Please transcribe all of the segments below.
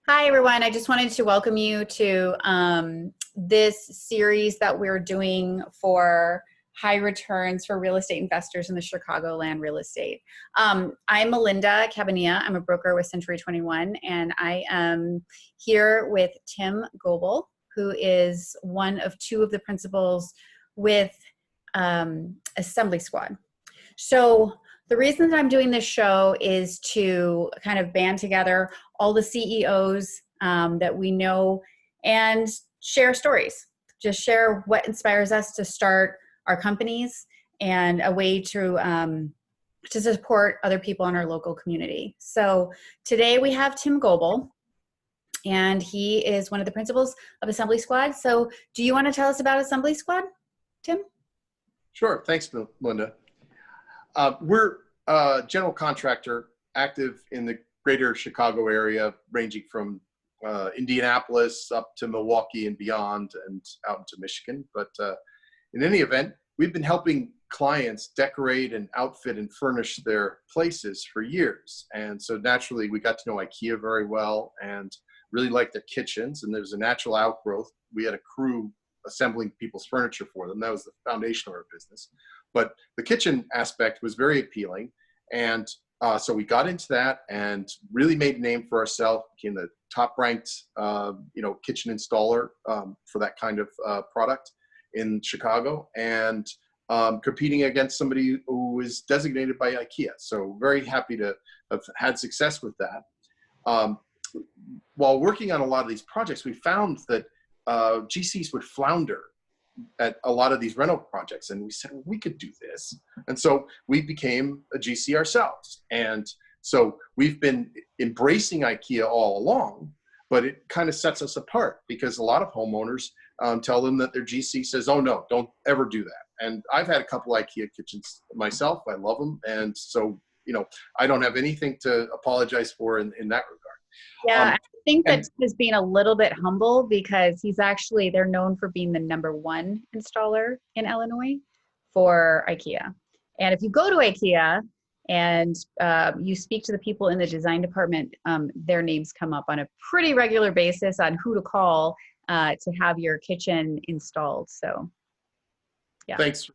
Hi, everyone. I just wanted to welcome you to this series that we're doing for high returns for real estate investors in the Chicagoland real estate. I'm Melinda Cabanilla. I'm a broker with Century 21, and I am here with Tim Goebel, who is one of two of the principals with Assembly Squad. So the reason that I'm doing this show is to kind of band together all the CEOs that we know and share stories. Just share what inspires us to start our companies and a way to support other people in our local community. So today we have Tim Goebel, and he is one of the principals of Assembly Squad. So do you want to tell us about Assembly Squad, Tim? Sure. Thanks, Melinda. We're a general contractor active in the greater Chicago area, ranging from Indianapolis up to Milwaukee and beyond and out into Michigan. But in any event, we've been helping clients decorate and outfit and furnish their places for years. And so naturally, we got to know IKEA very well and really liked their kitchens. And there's a natural outgrowth. We had a crew assembling people's furniture for them. That was the foundation of our business. But the kitchen aspect was very appealing. And so we got into that and really made a name for ourselves, became the top ranked kitchen installer for that kind of product in Chicago, and competing against somebody who is designated by IKEA. So very happy to have had success with that. While working on a lot of these projects, we found that GCs would flounder at a lot of these rental projects, and we said, well, we could do this. And so we became a GC ourselves. And so we've been embracing IKEA all along, but it kind of sets us apart because a lot of homeowners tell them that their GC says, oh no, don't ever do that. And I've had a couple IKEA kitchens myself. I love them. And so, I don't have anything to apologize for in that regard. Yeah, I think that is being a little bit humble because they're known for being the #1 installer in Illinois for IKEA. And if you go to IKEA and you speak to the people in the design department, their names come up on a pretty regular basis on who to call to have your kitchen installed. So, yeah. Thanks.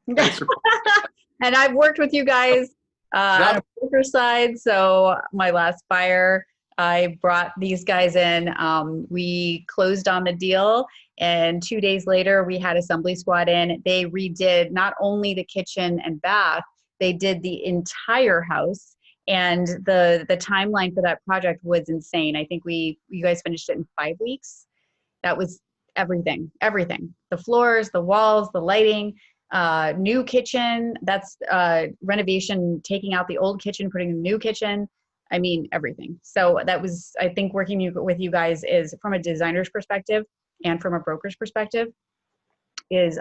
And I've worked with you guys on a broker side. So my last buyer, I brought these guys in. We closed on the deal, and 2 days later, we had Assembly Squad in. They redid not only the kitchen and bath, they did the entire house. And the timeline for that project was insane. I think you guys finished it in 5 weeks. That was everything. The floors, the walls, the lighting, new kitchen. That's renovation, taking out the old kitchen, putting in a new kitchen. I mean, everything. So that was, I think, working with you guys is, from a designer's perspective and from a broker's perspective, is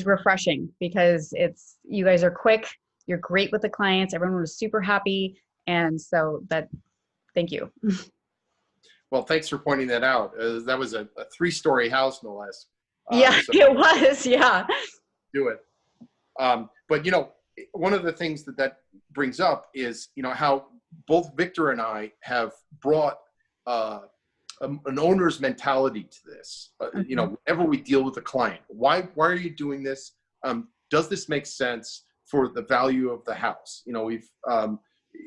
refreshing because you guys are quick, you're great with the clients, everyone was super happy, and so thank you. Well, thanks for pointing that out. That was a 3-story house, no less. Yeah, so it was. Yeah. Do it. But one of the things that brings up is how both Victor and I have brought an owner's mentality to this. Whenever we deal with a client, why are you doing this? Does this make sense for the value of the house? We've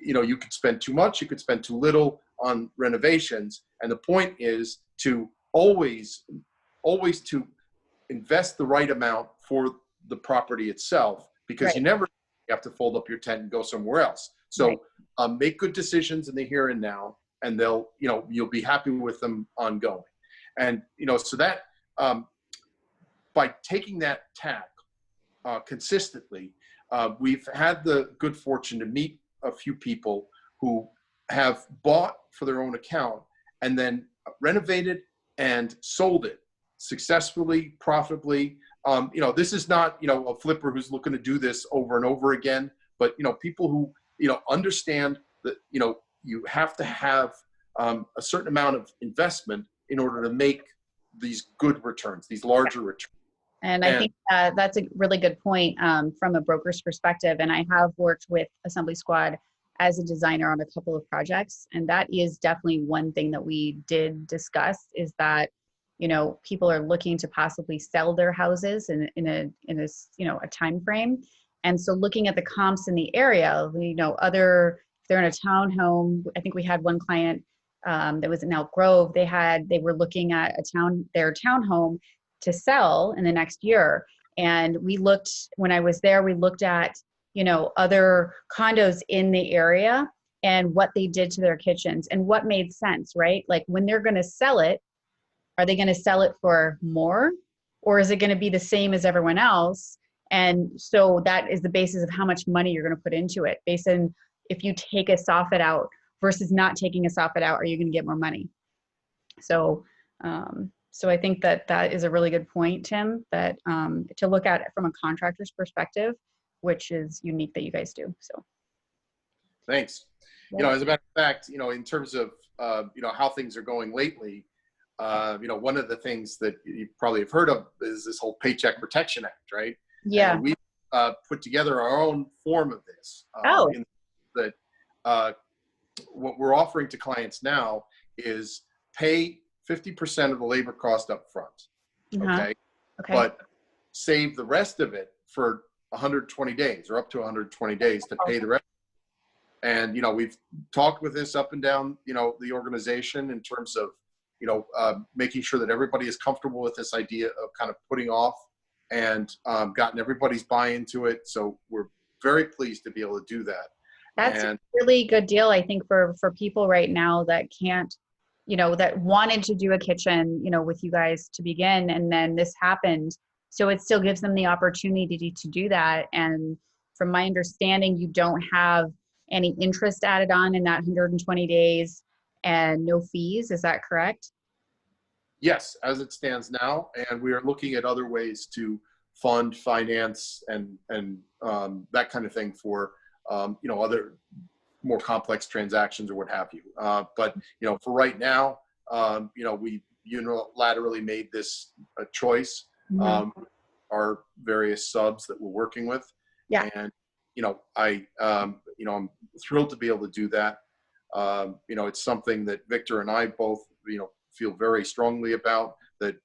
you could spend too much, you could spend too little on renovations, and the point is to always to invest the right amount for the property itself, because right. You never have to fold up your tent and go somewhere else. So right. Make good decisions in the here and now, and you'll be happy with them ongoing. And so that by taking that tack consistently, we've had the good fortune to meet a few people who have bought for their own account and then renovated and sold it successfully, profitably. This is not, a flipper who's looking to do this over and over again, but, people who, understand that, you have to have a certain amount of investment in order to make these good returns, these larger returns. And I think that's a really good point from a broker's perspective. And I have worked with Assembly Squad as a designer on a couple of projects. And that is definitely one thing that we did discuss, is that, people are looking to possibly sell their houses in a a time frame. And so looking at the comps in the area, if they're in a townhome. I think we had one client that was in Elk Grove. They were looking at their townhome to sell in the next year. And when I was there, we looked at, other condos in the area and what they did to their kitchens and what made sense, right? Like, when they're going to sell it, are they going to sell it for more, or is it going to be the same as everyone else? And so that is the basis of how much money you're going to put into it, based on if you take a soffit out versus not taking a soffit out, are you going to get more money? So, I think that is a really good point, Tim, that to look at it from a contractor's perspective, which is unique that you guys do. So, thanks. Yeah. As a matter of fact, in terms of how things are going lately, one of the things that you probably have heard of is this whole Paycheck Protection Act, right? Yeah. And we put together our own form of this. What we're offering to clients now is pay 50% of the labor cost up front. Okay. But save the rest of it for 120 days or up to 120 days to pay the rest. And, we've talked with this up and down, the organization in terms of, making sure that everybody is comfortable with this idea of kind of putting off, and gotten everybody's buy-in to it. So we're very pleased to be able to do that. That's a really good deal, I think, for people right now that can't, that wanted to do a kitchen, with you guys to begin, and then this happened. So it still gives them the opportunity to do that. And from my understanding, you don't have any interest added on in that 120 days and no fees. Is that correct? Yes, as it stands now. And we are looking at other ways to fund, finance, and that kind of thing for, other more complex transactions or what have you. But, for right now, we unilaterally made this a choice. Our various subs that we're working with. Yeah. And, I'm thrilled to be able to do that. It's something that Victor and I both, feel very strongly about, that,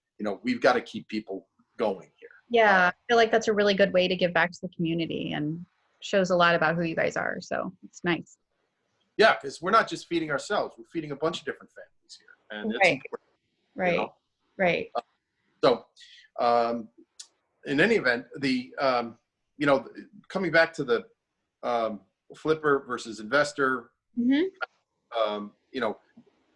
we've got to keep people going here. Yeah. I feel like that's a really good way to give back to the community, and shows a lot about who you guys are. So it's nice. Yeah. Because we're not just feeding ourselves, we're feeding a bunch of different families here. And it's important. Right. So, in any event, coming back to the flipper versus investor,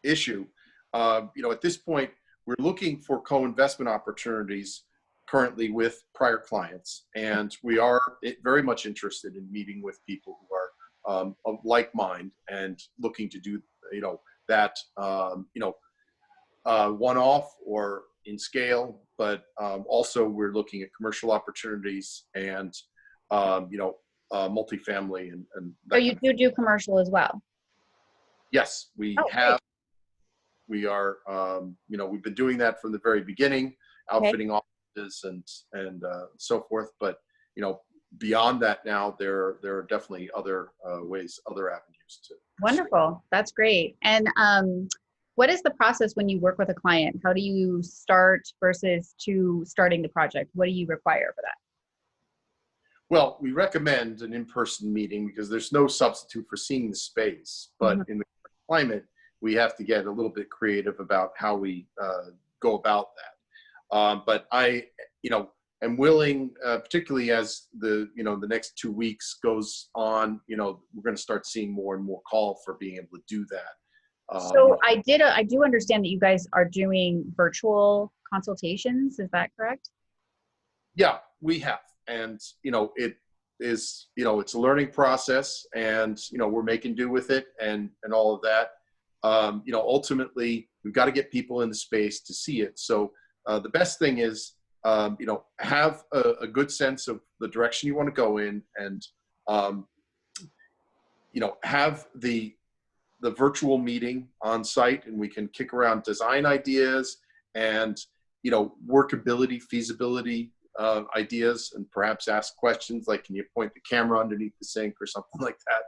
issue, at this point, we're looking for co-investment opportunities currently with prior clients, and we are very much interested in meeting with people who are of like mind and looking to do, that, one-off or in scale, but also we're looking at commercial opportunities and, multifamily and So you do commercial as well? Yes, we have. We are, we've been doing that from the very beginning, outfitting offices and so forth. But, beyond that now, there are definitely other ways, other avenues to. Wonderful. That's great. And what is the process when you work with a client? How do you start versus to starting the project? What do you require for that? Well, we recommend an in-person meeting because there's no substitute for seeing the space. But in the climate, we have to get a little bit creative about how we go about that. But I, am willing, particularly as the next 2 weeks goes on, we're going to start seeing more and more call for being able to do that. So I do understand that you guys are doing virtual consultations. Is that correct? Yeah, we have. And, it is, it's a learning process, and, we're making do with it and all of that. Ultimately, we've got to get people in the space to see it. So the best thing is, have a good sense of the direction you want to go in, and, have the virtual meeting on site, and we can kick around design ideas and, workability, feasibility ideas, and perhaps ask questions like, can you point the camera underneath the sink or something like that?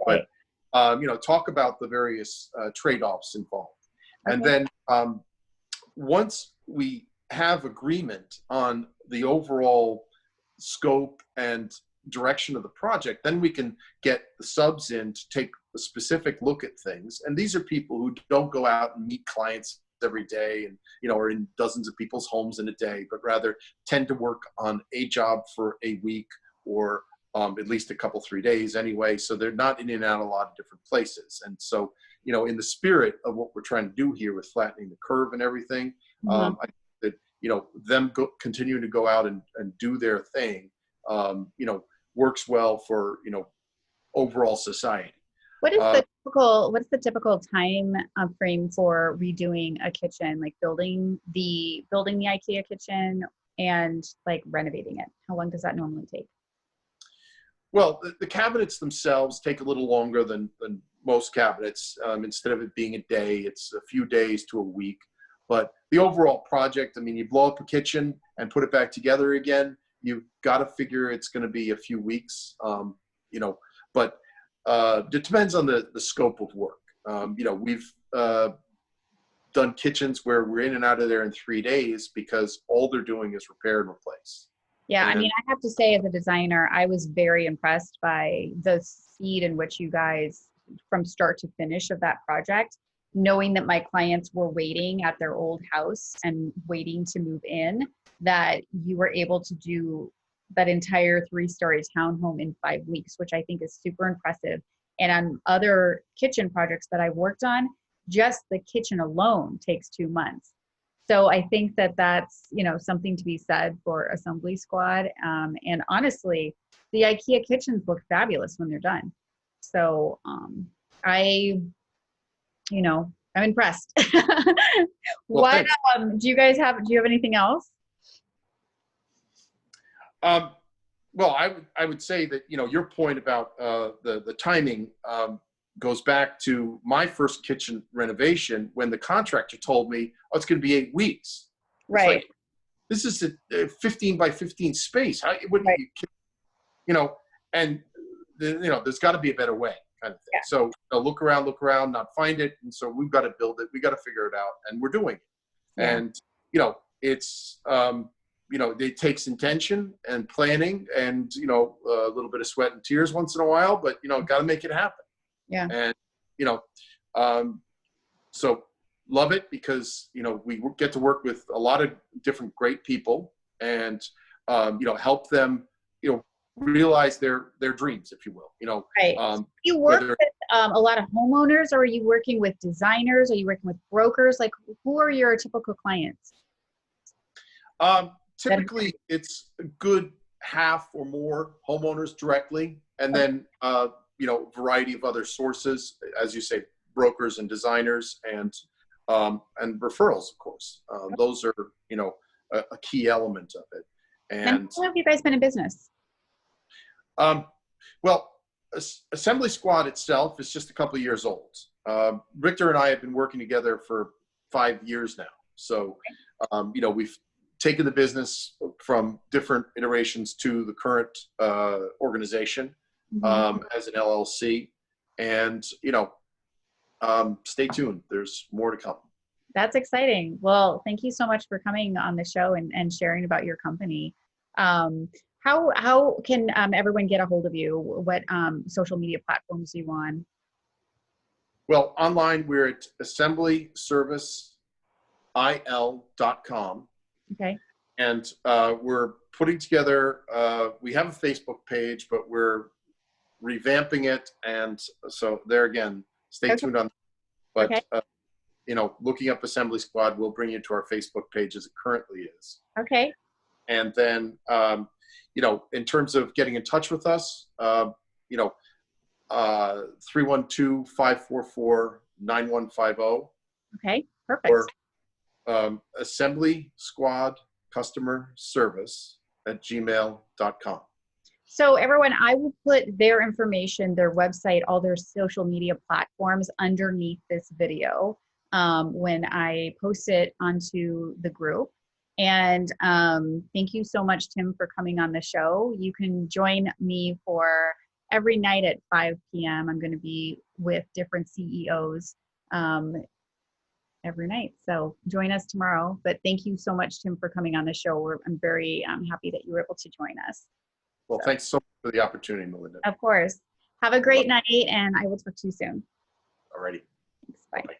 Right. talk about the various trade-offs involved. Okay. And then once we have agreement on the overall scope and direction of the project, then we can get the subs in to take a specific look at things. And these are people who don't go out and meet clients every day and, are in dozens of people's homes in a day, but rather tend to work on a job for a week or at least a couple, 3 days anyway. So they're not in and out a lot of different places. And so, in the spirit of what we're trying to do here with flattening the curve and everything, I think that, them continuing to go out and do their thing, works well for, overall society. What is what's the typical time frame for redoing a kitchen, like building the IKEA kitchen and like renovating it? How long does that normally take? Well, the cabinets themselves take a little longer than most cabinets. Instead of it being a day, it's a few days to a week. But the overall project, you blow up a kitchen and put it back together again, you've got to figure it's going to be a few weeks, but it depends on the scope of work. We've done kitchens where we're in and out of there in 3 days because all they're doing is repair and replace. Yeah, I have to say, as a designer, I was very impressed by the speed in which you guys, from start to finish of that project, knowing that my clients were waiting at their old house and waiting to move in, that you were able to do that entire 3-story townhome in 5 weeks, which I think is super impressive. And on other kitchen projects that I've worked on, just the kitchen alone takes 2 months. So I think that that's, something to be said for Assembly Squad. And honestly, the IKEA kitchens look fabulous when they're done. So I'm impressed. Well, do you have anything else? Well, I would say that, your point about the timing goes back to my first kitchen renovation when the contractor told me, oh, it's going to be 8 weeks. Right. Like, this is a 15 by 15 space. How would right. and there's got to be a better way, kind of thing. Yeah. So look around, not find it. And so we've got to build it. We got to figure it out, and we're doing it. Yeah. And, it's, it takes intention and planning and, a little bit of sweat and tears once in a while, but, got to make it happen. Yeah. And, so love it because, we get to work with a lot of different great people and, help them, realize their dreams, if you will, Right. You work with a lot of homeowners, or are you working with designers? Are you working with brokers? Like, who are your typical clients? Typically it's a good half or more homeowners directly. And then, variety of other sources, as you say, brokers and designers and referrals, of course. Those are, a key element of it. And how long have you guys been in business? Well, Assembly Squad itself is just a couple of years old. Richter and I have been working together for 5 years now. So, we've taken the business from different iterations to the current organization as an LLC. And, stay tuned. There's more to come. That's exciting. Well, thank you so much for coming on the show and sharing about your company. How can everyone get a hold of you? What social media platforms are you on? Well, online, we're at assemblyserviceil.com. Okay. And we're putting together, we have a Facebook page, but we're revamping it. And so there again, stay tuned on. But, looking up Assembly Squad will bring you to our Facebook page as it currently is. Okay. And then, in terms of getting in touch with us, 312-544-9150. Okay, perfect. Or Assembly Squad Customer Service @gmail.com. So everyone, I will put their information, their website, all their social media platforms underneath this video when I post it onto the group. And thank you so much, Tim, for coming on the show. You can join me for every night at 5 p.m. I'm going to be with different CEOs every night. So join us tomorrow. But thank you so much, Tim, for coming on the show. I'm very happy that you were able to join us. Well, So, thanks so much for the opportunity, Melinda. of course. Have a great night, and I will talk to you soon. Alrighty. Thanks. Bye. Bye.